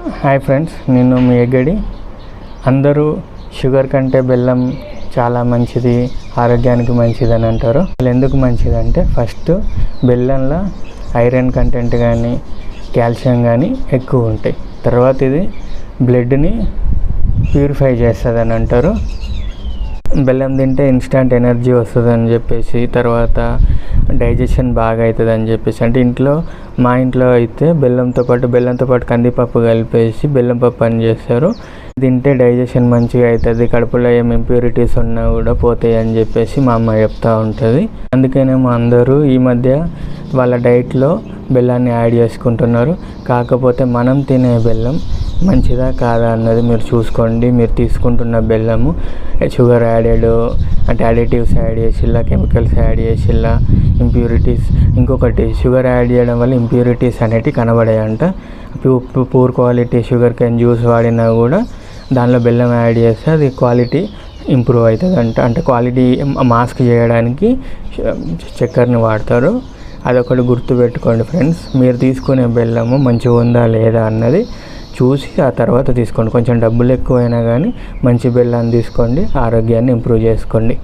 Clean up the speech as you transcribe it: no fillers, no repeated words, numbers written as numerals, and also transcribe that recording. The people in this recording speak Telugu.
హాయ్ ఫ్రెండ్స్, నేను మీ ఎగ్గడి. అందరూ షుగర్ కంటే బెల్లం చాలా మంచిది, ఆరోగ్యానికి మంచిది అని అంటారు. అసలు ఎందుకు మంచిదంటే, ఫస్ట్ బెల్లంలో ఐరన్ కంటెంట్ కానీ కాల్షియం కానీ ఎక్కువ ఉంటాయి. తర్వాత ఇది బ్లడ్ని ప్యూరిఫై చేస్తుంది అని అంటారు. బెల్లం తింటే ఇన్స్టంట్ ఎనర్జీ వస్తుంది అని చెప్పేసి, తర్వాత డైజెషన్ బాగా అవుతుంది అని చెప్పేసి, అంటే మా ఇంట్లో అయితే బెల్లంతో పాటు కందిపప్పు కలిపేసి బెల్లం పప్పు అని చేస్తారు. తింటే డైజెషన్ మంచిగా అవుతుంది, కడుపులో ఏం ఇంప్యూరిటీస్ ఉన్నా కూడా పోతాయి అని చెప్పేసి మా అమ్మ చెప్తూ ఉంటుంది. అందుకనేమో అందరూ ఈ మధ్య వాళ్ళ డైట్లో బెల్లాన్ని యాడ్ చేసుకుంటున్నారు. కాకపోతే మనం తినే బెల్లం మంచిదా కాదా అన్నది మీరు చూసుకోండి. మీరు తీసుకుంటున్న బెల్లము షుగర్ అంటే అడిటివ్స్ యాడ్ చేసిల్లా, కెమికల్స్ యాడ్ చేసిల్లా, ఇంప్యూరిటీస్. ఇంకొకటి, షుగర్ యాడ్ చేయడం వల్ల ఇంప్యూరిటీస్ అనేటివి కనబడాయంట. Poor quality sugarcane juice వాడినా కూడా దానిలో బెల్లం యాడ్ చేస్తే అది క్వాలిటీ ఇంప్రూవ్ అవుతుంది అంటే క్వాలిటీ మాస్క్ చేయడానికి చక్కెరని వాడతారు. అదొకటి గుర్తుపెట్టుకోండి ఫ్రెండ్స్. మీరు తీసుకునే బెల్లము మంచిగా ఉందా లేదా అన్నది చూసి ఆ తర్వాత తీసుకోండి. కొంచెం డబ్బులు ఎక్కువైనా కానీ మంచి బెల్లాన్ని తీసుకోండి, ఆరోగ్యాన్ని ఇంప్రూవ్ చేసుకోండి.